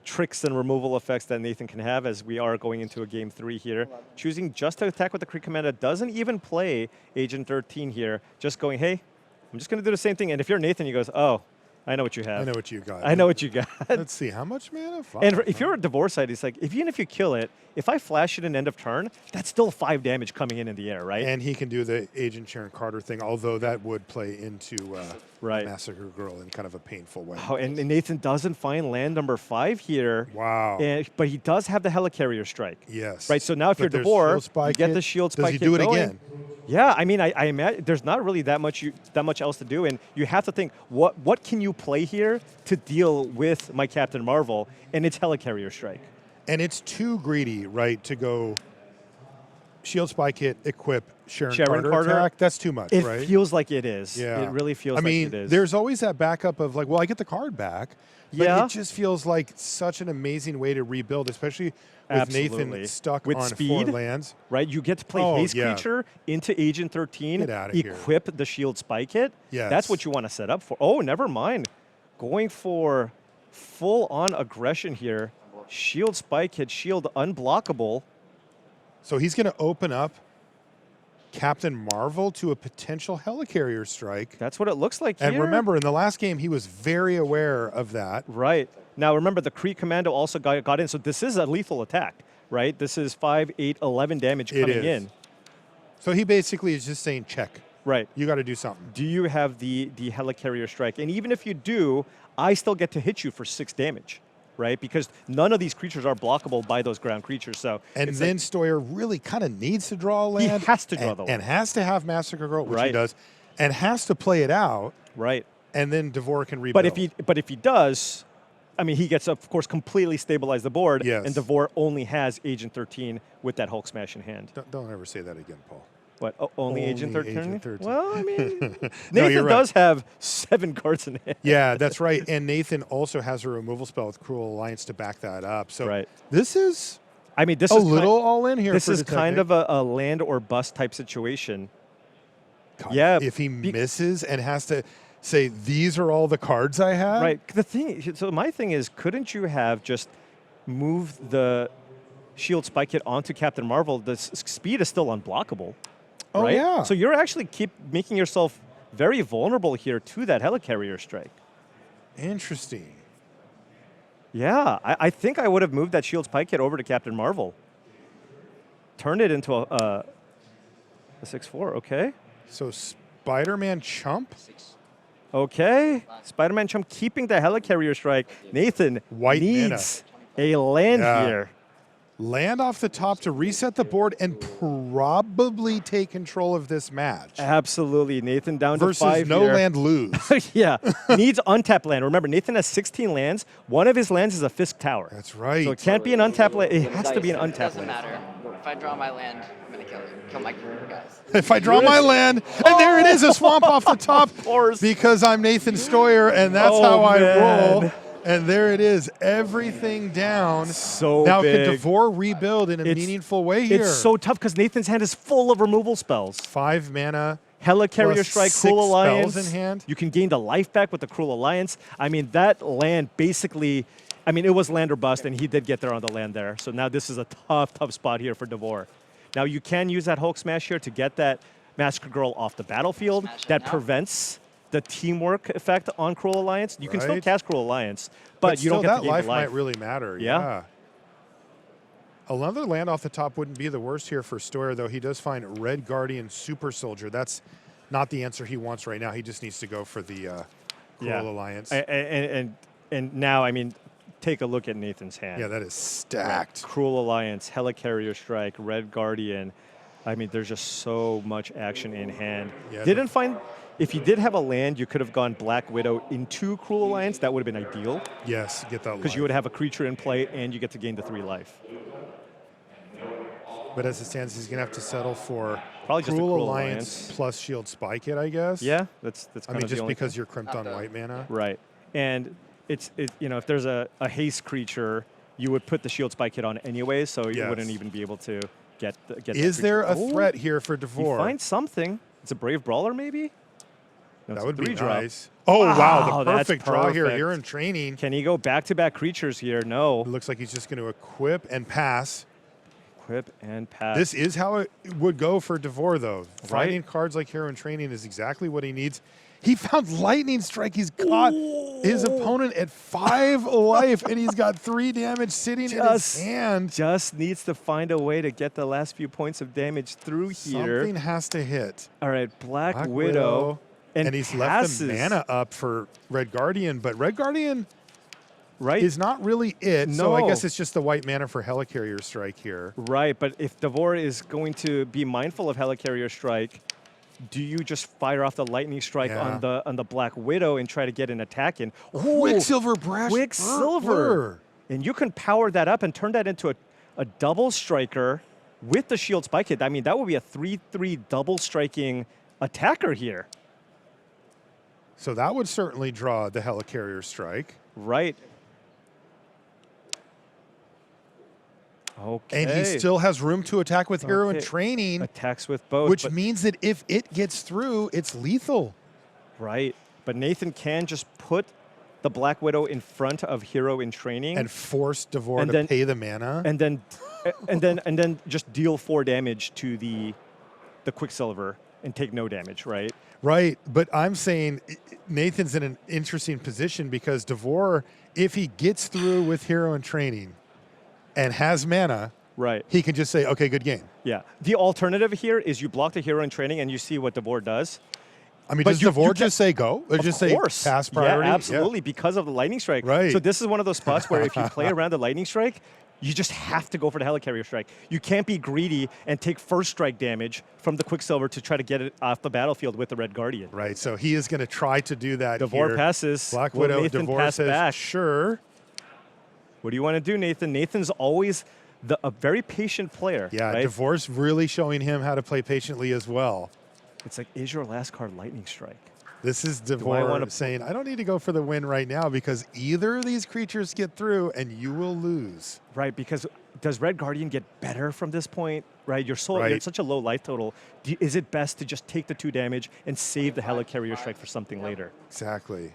tricks and removal effects that Nathan can have as we are going into a game 3 here. Choosing just to attack with the Kree Commander, doesn't even play Agent 13 here, just going, hey, I'm just going to do the same thing. And if you're Nathan, he goes, oh, I know what you have. I know what you got. I know what you got. Let's see, how much mana? 5. And if you're a Davor side, it's like, even if you kill it, if I flash it in end of turn, that's still 5 damage coming in the air, right? And he can do the Agent Sharon Carter thing, although that would play into right. Massacre Girl in kind of a painful way. Oh, and Nathan doesn't find land number 5 here. Wow. But he does have the Helicarrier Strike. Yes. Right, so now if But you're there's Davor, shield spike you get hit. the shield spike Does he hit do it going. again? Yeah, I mean, I imagine there's not really that much else to do, and you have to think, what can you play here to deal with my Captain Marvel, and it's Helicarrier Strike. And it's too greedy, right, to go shield spike hit, equip, Sharon Carter attack. That's too much, right? It feels like it is. Yeah. It really feels like it is. There's always that backup of like, well, I get the card back. But yeah. it just feels like such an amazing way to rebuild, especially with Nathan stuck with on speed, 4 lands. Right, you get to play Haste Creature into Agent 13, Get out of here. equip the shield spike hit. Yes. That's what you want to set up for. Oh, never mind. Going for full-on aggression here. Shield spike hit, shield unblockable. So he's going to open up Captain Marvel to a potential Helicarrier strike. That's what it looks like here. And remember, in the last game, he was very aware of that. Right. Now, remember, the Kree Commando also got in, so this is a lethal attack, right? This is 5, 8, 11 damage coming in. So he basically is just saying, check. Right. You got to do something. Do you have the Helicarrier strike? And even if you do, I still get to hit you for 6 damage. Right, because none of these creatures are blockable by those ground creatures. So and then Steuer really kind of needs to draw a land. He has to draw the land. And has to have Massacre Girl, which he Right. does, and has to play it out. Right. And then Davor can rebuild. But if he does, I mean, he gets, of course, completely stabilize the board. Yes. And Davor only has Agent 13 with that Hulk smash in hand. Don't ever say that again, Paul. What? Oh, only Agent 13? Agent 13. Well, I mean, No, Nathan you're right. does have 7 cards in hand. Yeah, that's right. And Nathan also has a removal spell with Cruel Alliance to back that up. So Right. this is I mean, this a is little all in here. This for is kind Detecnik. of a land or bust type situation. God, Yeah. If he misses and has to, say, these are all the cards I have? Right. So my thing is, couldn't you have just moved the shield spike kit onto Captain Marvel? The speed is still unblockable. Oh, right? yeah. So you're actually keep making yourself very vulnerable here to that helicarrier strike. Interesting. Yeah, I think I would have moved that shield spike kit over to Captain Marvel. Turned it into a 6-4, okay. So Spider-Man chump? 6. Okay, Spider-Man chump keeping the helicarrier strike. Nathan White needs a land here. Land off the top to reset the board and probably take control of this match. Absolutely, Nathan down Versus to 5 no here. land lose. Yeah, needs untapped land. Remember, Nathan has 16 lands. One of his lands is a Fisk Tower. That's right. So it can't be an untapped land. It has to be an It untapped doesn't land. matter. If I draw my land, I'm gonna kill my guys. If I draw my land, and there it is, a swamp off the top. Of course. Because I'm Nathan Steuer, and that's Oh, how I man. roll. And there it is, everything down. So now, big. can Davor rebuild in a meaningful way here? It's so tough because Nathan's hand is full of removal spells. 5 mana. Helicarrier plus Strike, 6 Cruel Alliance. spells in hand. You can gain the life back with the Cruel Alliance. I mean, that land basically, I mean, it was land or bust, and he did get there on the land there. So now this is a tough, tough spot here for Davor. Now you can use that Hulk Smash here to get that Massacre Girl off the battlefield. That prevents the teamwork effect on Cruel Alliance. You can still Right. cast Cruel Alliance, but you still, don't get that to gain life the life. might really matter. Yeah. Another land off the top wouldn't be the worst here for Steuer, though. He does find Red Guardian Super Soldier. That's not the answer he wants right now. He just needs to go for the Cruel Alliance. And now, I mean, take a look at Nathan's hand. Yeah, that is stacked. Cruel Alliance, Helicarrier Strike, Red Guardian. I mean, there's just so much action in hand. Yeah, Didn't find, if you did have a land, you could have gone Black Widow into Cruel Alliance. That would have been ideal Yes, get that because you would have a creature in play and you get to gain the 3 life. But as it stands, he's going to have to settle for Probably just a Cruel Cruel Alliance Alliance. plus Shield Spike It, I guess. Yeah, that's I kind mean, of the just only because thing. you're crimped on white mana. Right. And it's you know, if there's a haste creature, you would put the Shield Spike hit on anyway, so you Yes. wouldn't even be able to get that Is there a creature. threat here for You Davor? find something. It's a Brave Brawler, maybe? No, That it's a would be 3-drop. nice. Oh, wow, Wow, the that's perfect draw here. perfect. Here in training. Can he go back-to-back creatures here? No. It looks like he's just going to equip and pass. Equip and pass. This is how it would go for Davor, though. Finding cards like Hero in Training is exactly what he needs. He found Lightning Strike. He's caught his opponent at 5 life, and he's got 3 damage sitting in his hand. Just needs to find a way to get the last few points of damage through here. Something has to hit. All right, Black Widow. And he's left the mana up for Red Guardian, but Red Guardian is not really it. So I guess it's just the white mana for Helicarrier Strike here. Right, but if Davor is going to be mindful of Helicarrier Strike, do you just fire off the Lightning Strike on the Black Widow and try to get an attack in? Quicksilver Brash. Quicksilver. And you can power that up and turn that into a double striker with the Shield Spike hit. I mean, that would be a 3/3 double striking attacker here. So that would certainly draw the Helicarrier Strike. Right. Okay. And he still has room to attack with Hero in Training. Attacks with both. Which means that if it gets through, it's lethal. Right. But Nathan can just put the Black Widow in front of Hero in Training. And force Davor to pay the mana. And then just deal 4 damage to the Quicksilver and take no damage, right? Right, but I'm saying Nathan's in an interesting position because Davor, if he gets through with Hero in Training and has mana, right, he can just say, okay, good game. Yeah. The alternative here is you block the Hero in Training and you see what Davor does. I mean, does Davor just say go? Or just say pass priority? Yeah, absolutely, because of the Lightning Strike. Right. So this is one of those spots where if you play around the Lightning Strike, you just have to go for the Helicarrier Strike. You can't be greedy and take first strike damage from the Quicksilver to try to get it off the battlefield with the Red Guardian. Right, so he is going to try to do that Davor here. passes. Black Will Widow, Nathan Davor pass says, back? sure. What do you want to do, Nathan? Nathan's always a very patient player. Yeah, right? Davor's really showing him how to play patiently as well. It's like, is your last card Lightning Strike? This is Davor saying, I don't need to go for the win right now because either of these creatures get through and you will lose. Right, because does Red Guardian get better from this point? Right, you're at such a low life total. Is it best to just take the 2 damage and save the Helicarrier Strike for something later? Exactly.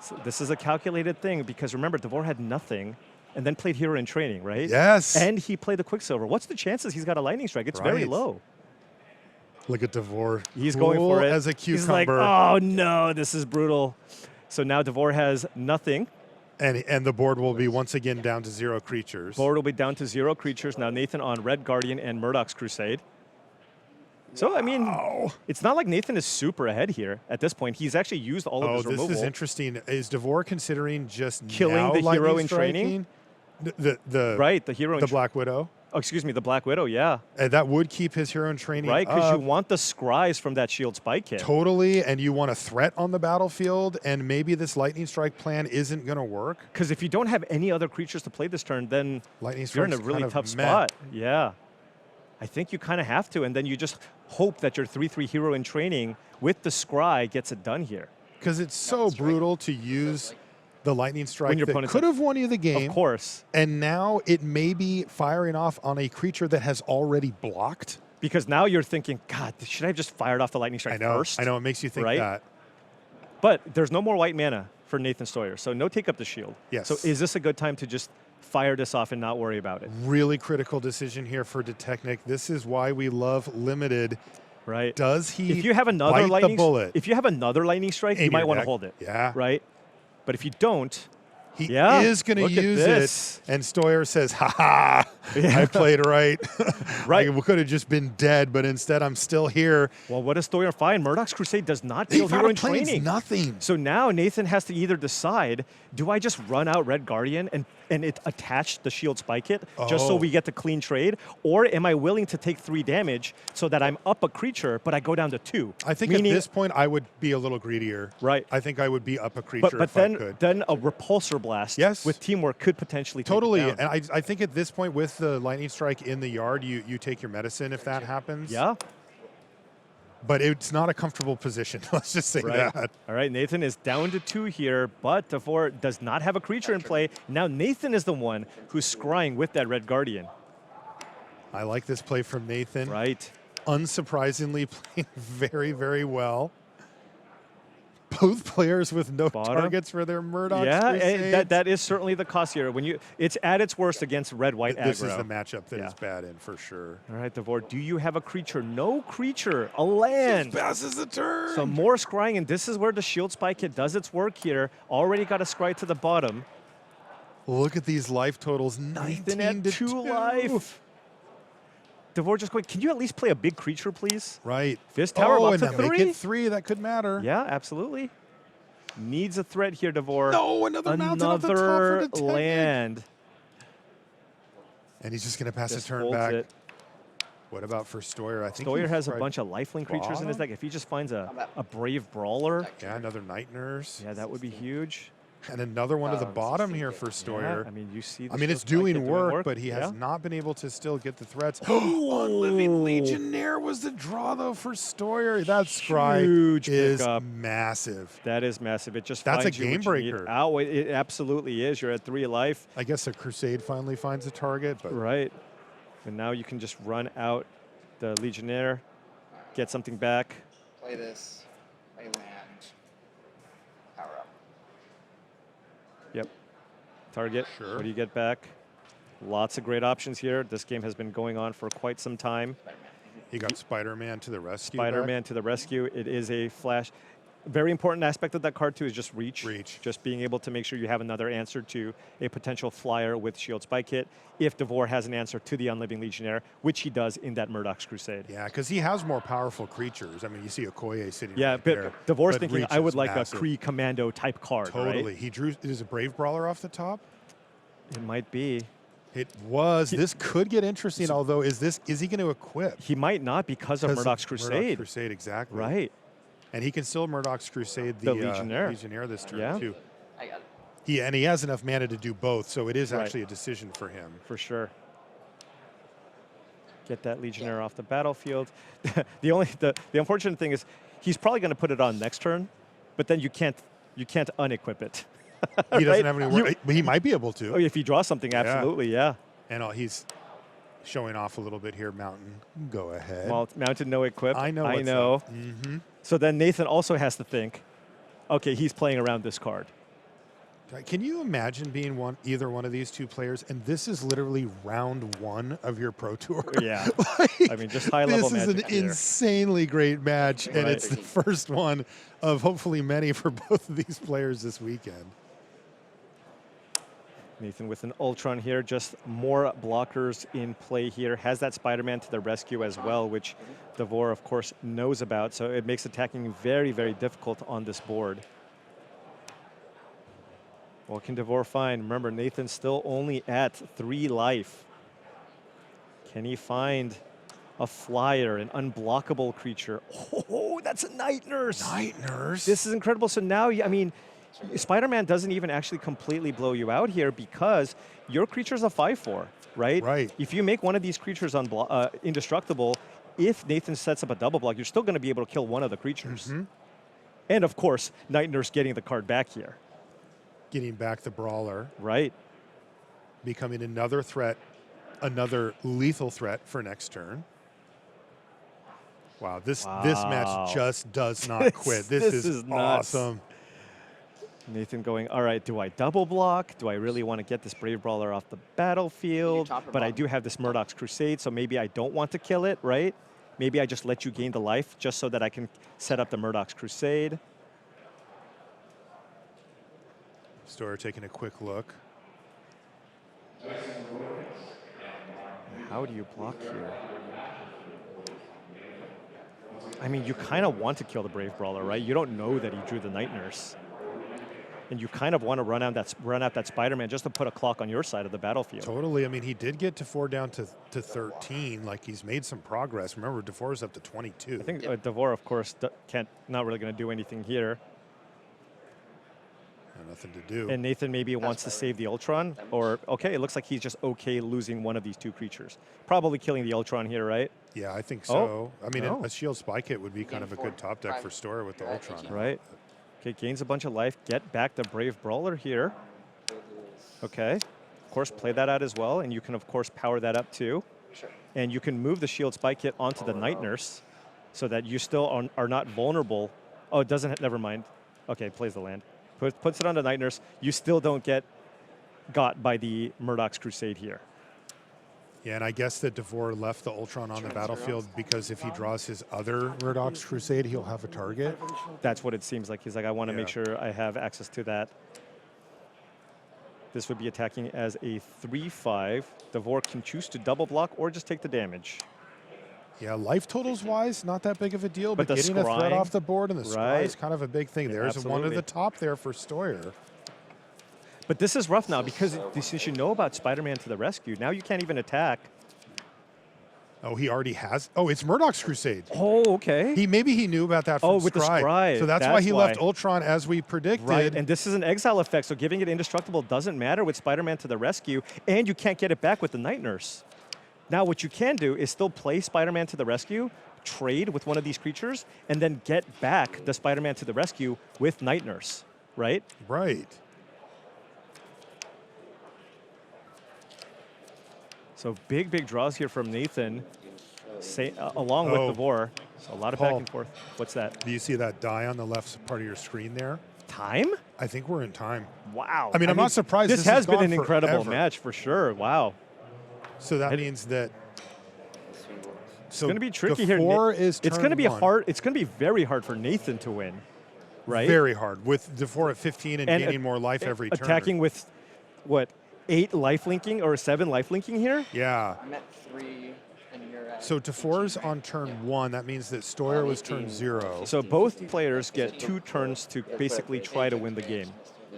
So this is a calculated thing because remember, Davor had nothing and then played Hero in Training, right? Yes. And he played the Quicksilver. What's the chances he's got a Lightning Strike? It's very low. Look at Davor. He's going for it. As a cucumber. He's like, oh no, this is brutal. So now Davor has nothing. And the board will be once again down to 0 creatures. Board will be down to 0 creatures. Now Nathan on Red Guardian and Murdoch's Crusade. So, I mean, it's not like Nathan is super ahead here at this point. He's actually used all of his removal. This is interesting. Is Davor considering just killing the hero in training? The hero in the Black Widow. Oh, excuse me, the Black Widow, yeah. And that would keep his hero in training right, because you want the scries from that shield spike hit. Totally, and you want a threat on the battlefield, and maybe this Lightning Strike plan isn't going to work. Because if you don't have any other creatures to play this turn, then Lightning you're in a really tough spot. Yeah. I think you kind of have to, and then you just hope that your 3/3 hero in training with the scry gets it done here. Because it's so brutal to use the Lightning Strike that could have won you the game. Of course. And now it may be firing off on a creature that has already blocked. Because now you're thinking, God, should I have just fired off the Lightning Strike first? I know, it makes you think that. But there's no more white mana for Nathan Steuer, so no take up the shield. Yes. So is this a good time to just fire this off and not worry about it? Really critical decision here for Detecnik. This is why we love limited. Right. Does he if you have another bite the bullet? If you have another Lightning Strike, you might want to hold it. Yeah. Right? But if you don't, he is going to use it. And Steuer says, ha ha, I played right. Right. I could have just been dead, but instead I'm still here. Well, what does Steuer find? Murdoch's Crusade does not kill hero in training. Nothing. So now Nathan has to either decide, do I just run out Red Guardian and it attach the shield spike hit just so we get the clean trade? Or am I willing to take 3 damage so that I'm up a creature, but I go down to 2? I think at this point I would be a little greedier. Right. I think I would be up a creature but if I could. Then a repulsor blast with teamwork could potentially take totally. it down. And I think at this point with the Lightning Strike in the yard, you take your medicine if that happens. Yeah. But it's not a comfortable position. Let's just say that. All right, Nathan is down to 2 here, but Davor does not have a creature in play. Now Nathan is the one who's scrying with that Red Guardian. I like this play from Nathan. Right. Unsurprisingly playing very, very well. Both players with no targets for their Murdoch. Yeah, that is certainly the cost here. It's at its worst against red-white aggro. This is the matchup that is bad in for sure. All right, Davor, do you have a creature? No creature, a land. Just passes the turn. So more scrying, and this is where the shield spike hit does its work here. Already got a scry to the bottom. Look at these life totals, 19 to 2 life. Davor just going, can you at least play a big creature, please? Right. Fist Tower up and to 3. Make it 3. That could matter. Yeah, absolutely. Needs a threat here, Davor. No, another mountain off the top for Detecnik. Land. And he's just going to pass a turn back. What about for Steuer? I think Steuer has a bunch of lifelink creatures in his deck. If he just finds a Brave Brawler. Yeah, another Night Nurse. Yeah, that would be huge. And another one to the bottom here for Steuer. Yeah, I mean, you see. It's doing work, but he has not been able to still get the threats. Unliving Legionnaire was the draw though for Steuer. That scry is massive. That is massive. It just that's a finds you game breaker. It absolutely is. You're at 3 life. I guess a Crusade finally finds a target, but right. And now you can just run out the Legionnaire, get something back. Play this. Play land. Power up. Yep. Target. Sure. What do you get back? Lots of great options here. This game has been going on for quite some time. He got Spider-Man to the rescue. Spider-Man to the rescue. It is a flash. Very important aspect of that card, too, is just reach. Just being able to make sure you have another answer to a potential flyer with Shield Spike hit if Davor has an answer to the Unliving Legionnaire, which he does in that Murdoch's Crusade. Yeah, because he has more powerful creatures. I mean, you see Okoye sitting right there. Yeah, but Davor's thinking, I would like massive. A Kree Commando type card, Totally. Right? He drew, is a Brave Brawler off the top? It might be. It was. This could get interesting, although is he going to equip? He might not because of Murdoch's Crusade. Murdoch's Crusade, exactly. Right. And he can still Murdoch's Crusade the Legionnaire this turn, too. I got it. And he has enough mana to do both, so it is actually a decision for him. For sure. Get that Legionnaire off the battlefield. The unfortunate thing is He's probably going to put it on next turn, but then you can't unequip it. He doesn't have any work. He might be able to. Oh, if he draws something, absolutely, yeah. And he's showing off a little bit here, Mountain. Go ahead. Well, Mounted, no equip. I know. I know. Mm-hmm. So then Nathan also has to think, okay, he's playing around this card. Can you imagine being either one of these two players? And this is literally round 1 of your Pro Tour. Yeah. Like, I mean, just high-level This is magic an here. insanely great match, and Right. it's the first one of hopefully many for both of these players this weekend. Nathan with an Ultron here, just more blockers in play here. Has that Spider-Man to the rescue as well, which Davor, of course, knows about. So it makes attacking very, very difficult on this board. What can Davor find? Remember, Nathan's still only at 3 life. Can he find a flyer, an unblockable creature? Oh, that's a Night Nurse. Night Nurse. This is incredible. So now, I mean, Spider-Man doesn't even actually completely blow you out here because your creature's a 5/4, right? Right. If you make one of these creatures indestructible, if Nathan sets up a double block, you're still going to be able to kill one of the creatures. Mm-hmm. And of course, Night Nurse getting the card back here. Getting back the Brawler. Right. Becoming another threat, another lethal threat for next turn. Wow, this match just does not quit. This is nuts. awesome. Nathan going, all right, do I double block? Do I really want to get this Brave Brawler off the battlefield? But I do have this Murdoch's Crusade, so maybe I don't want to kill it, right? Maybe I just let you gain the life just so that I can set up the Murdoch's Crusade. Steuer taking a quick look. How do you block here? I mean, you kind of want to kill the Brave Brawler, right? You don't know that he drew the Night Nurse. And you kind of want to run out that Spider-Man just to put a clock on your side of the battlefield. Totally. I mean, he did get Davor down to 13. Like, he's made some progress. Remember, Davor's up to 22. I think Davor, of course, not really going to do anything here. Nothing to do. And Nathan maybe wants to save the Ultron. Or, okay, it looks like he's just okay losing one of these two creatures. Probably killing the Ultron here, right? Yeah, I think so. I mean, a Shield Spy Kit would be kind of a good top deck for Steuer with the Ultron. Right. Okay, gains a bunch of life. Get back the Brave Brawler here. Okay. Of course, play that out as well. And you can, of course, power that up too. Sure. And you can move the Shield Spy Kit onto the Night Nurse so that you still are not vulnerable. Oh, it doesn't, never mind. Okay, plays the land. Puts it on the Night Nurse. You still don't get got by the Murdoch's Crusade here. Yeah, and I guess that Davor left the Ultron on the battlefield because if he draws his other Murdoch's Crusade, he'll have a target. That's what it seems like. He's like, I want to make sure I have access to that. This would be attacking as a 3/5. Davor can choose to double block or just take the damage. Yeah, life totals wise, not that big of a deal, but the getting a threat scrying, off the board and the scry is kind of a big thing. There's one at the top there for Steuer. But this is rough now because since you know about Spider-Man to the rescue, now you can't even attack. Oh, he already has. Oh, it's Murdoch's Crusade. Oh, okay. Maybe he knew about that from with the scry. So that's why he left Ultron as we predicted. Right, and this is an exile effect, so giving it indestructible doesn't matter with Spider-Man to the rescue, and you can't get it back with the Night Nurse. Now, what you can do is still play Spider-Man to the rescue, trade with one of these creatures, and then get back the Spider-Man to the rescue with Night Nurse, right? Right. So big draws here from Nathan, along with Davor. So a lot of back and forth. What's that? Do you see that die on the left part of your screen there? Time? I think we're in time. Wow. I mean, I'm not surprised. This has been an incredible forever. match for sure. Wow. So that means that. It's going to be tricky here. Is it's going to be one. hard. It's going to be very hard for Nathan to win, right? Very hard with Davor at 15 and gaining more life every turn. Attacking with what, 8 life linking or 7 life linking here? Yeah. I'm at 3, and you're at. So Davor's on turn 1. That means that Steuer was turn 0. So both players get 2 turns to basically try to win the game.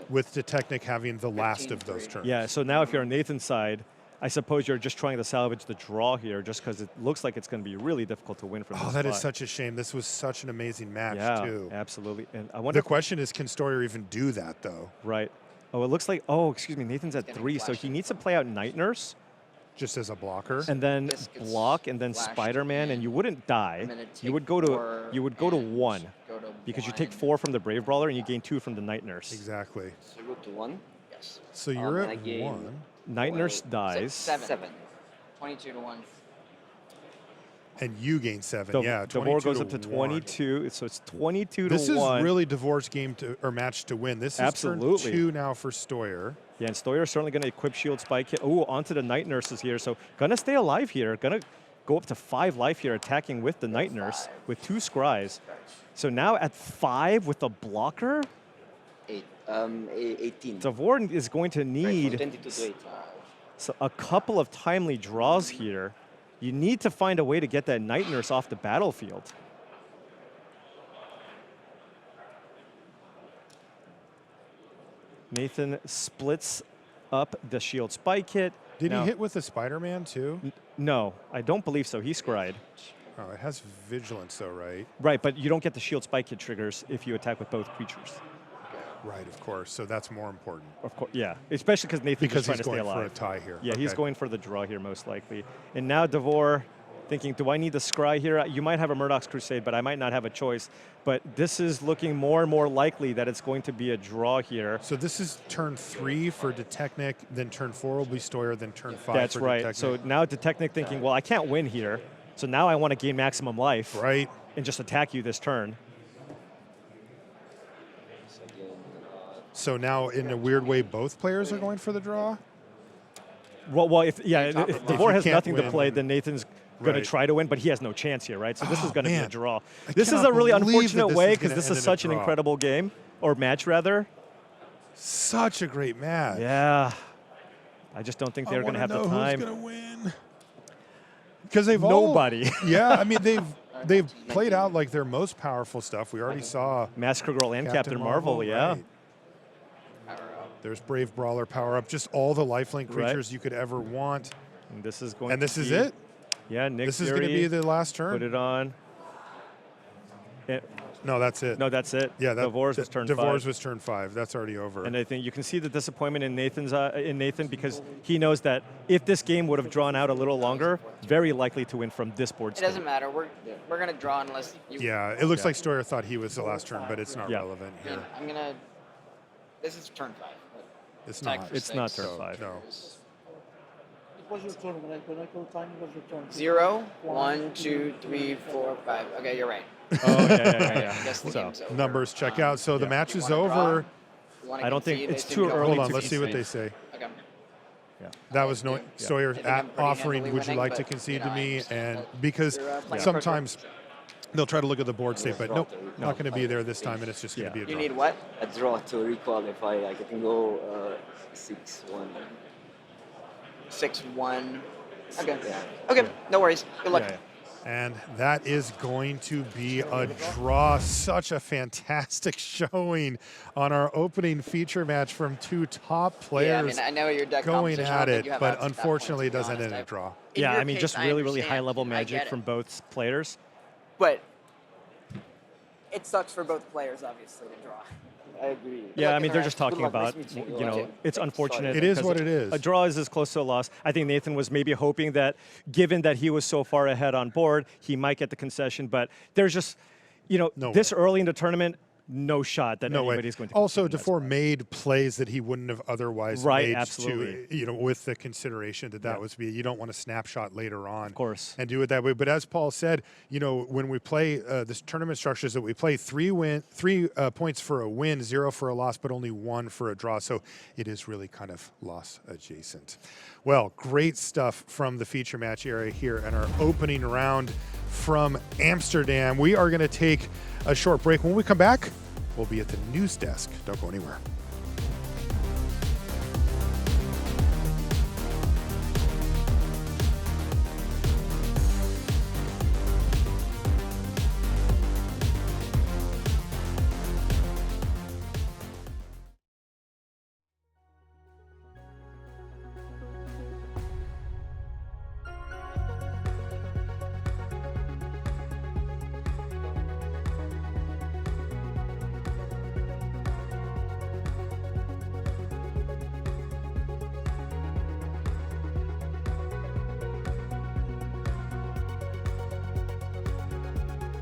With Detecnik having the last of those turns. Yeah. So now if you're on Nathan's side, I suppose you're just trying to salvage the draw here just because it looks like it's going to be really difficult to win from this Oh, that is spot. such a shame. This was such an amazing match, too. Yeah, absolutely. And I wonder the question is, can Steuer even do that, though? Right. Oh, it looks like, excuse me, Nathan's at 3, so he needs to play out Night Nurse just as a blocker. And then Biscuits block, and then flashed Spider-Man, and you wouldn't die. I'm gonna You would take go to 4 and 1 go to because you 1. take 4 from the Brave Brawler and you gain 2 from the Night Nurse. Exactly. So go to 1. Yes. So you're and I at gain- 1, Night Nurse Six, dies. 7. 22 to 1. and you gain 7. Yeah, Davor goes up to 1. 22, so it's 22 This to 1. is really Davor's game or match to win. This is Absolutely. turn 2 now for Steuer. Yeah, and Steuer is certainly going to equip Shield Spike. Oh, onto the Night Nurses here. So going to stay alive here. Going to go up to 5 life here, attacking with the Night Nurse with 2 Scries. So now at 5 with the blocker, 18. Davor is going to Right, from need 22 to 18. a couple of timely draws here. You need to find a way to get that Night Nurse off the battlefield. Nathan splits up the Shield Spike kit. Did Now- he hit with the Spider-Man too? No, I don't believe so. He scried. Oh, it has vigilance though, right? Right, but you don't get the Shield Spike kit triggers if you attack with both creatures. Right, of course. So that's more important. Of course, yeah. Especially because Nathan's Because just trying he's to stay going for a alive. tie here. Yeah, he's Okay. going for the draw here most likely. And now Davor thinking, do I need the scry here? You might have a Murdoch's Crusade, but I might not have a choice. But this is looking more and more likely that it's going to be a draw here. So this is turn 3 for Detecnik, then turn 4 will be Steuer, then turn 5 That's for right. Detecnik. So now Detecnik thinking, well, I can't win here. So now I want to gain maximum life right. and just attack you this turn. So again, So now, in a weird way, both players are going for the draw? Well, if Davor you has can't nothing to win, play, then- then Nathan's going Right. to try to win, but he has no chance here, right? So this is Oh, going to be a man. draw. I This is cannot a really believe that unfortunate this way is because gonna this end is in a such an draw. incredible game, or match rather. Such a great match. Yeah. I just don't think I they're going to have wanna the know time. Who's going to win? Because they've Nobody. all. Yeah, I mean they've played out like their most powerful stuff. We already saw Massacre Girl and Captain Marvel, yeah. right. There's Brave Brawler power up, just all the lifelink Right. creatures you could ever want. And this is going And this to is be, it. Yeah, Nick This is going to Fury, be the last turn. put it on. No, that's it. No, that's it. Yeah, Davor's was turn 5. Davor's was turn 5. That's already over. And I think you can see the disappointment in Nathan because he knows that if this game would have drawn out a little longer, very likely to win from this board It state. doesn't matter. We're gonna draw unless you. yeah, it looks like Steuer thought he was the last turn, but it's not Yeah. relevant I mean, here. I'm gonna. This is turn 5. but It's attack not. for It's not 6. turn 5. No. It was your turn. When I called time, it was your turn. 0, 1, 2, 3, 4, 5. Okay, you're right. Oh, yeah. I guess the So, game's over. Numbers check out. So the yeah. match You is wanna draw? over. You wanna I don't think concede? it's They too can go. early Hold on, to let's see what they concede. say. Okay. That was no, Steuer I think I'm pretty offering, handily would you winning, like to but, concede you know, to I me? understand And that because you're, playing sometimes pressure. they'll try to look at the board state, but nope, No. not going to be there this time, and it's just going Yeah. to be a You draw. need what? a draw to requalify. I can go 6-1. 6, 1. Okay. Yeah. Okay, no worries. Good luck. Yeah. And that is going to be a draw. Such a fantastic showing on our opening feature match from two top Yeah, I players mean, I know your deck going composition, I at don't think it, you have but outs at that point, unfortunately it to be doesn't honest. end in a draw. In Yeah, your I mean, case, just I really understand. high-level I magic get it. from both players. But it sucks for both players, obviously, to draw. I agree. Yeah, luck I in mean, the they're rest. just talking Good luck, about, nice meeting you you. know, Okay. it's unfortunate. It is because what it is. A draw is as close to a loss. I think Nathan was maybe hoping that, given that he was so far ahead on board, he might get the concession. But there's just, you know, No this way. early in the tournament, no shot that No way. anybody's going to. Also, concede in that Davor spot. made plays that he wouldn't have otherwise Right, made absolutely. to, you know, with the consideration that Yeah. was be. You don't want to snapshot later on, Of course. and do it that way. But as Paul said, you know, when we play this tournament structures that we play, 3 points for a win, 0 for a loss, but only 1 for a draw. So it is really kind of loss adjacent. Well, great stuff from the feature match area here in our opening round from Amsterdam. We are going to take a short break. When we come back, we'll be at the news desk. Don't go anywhere.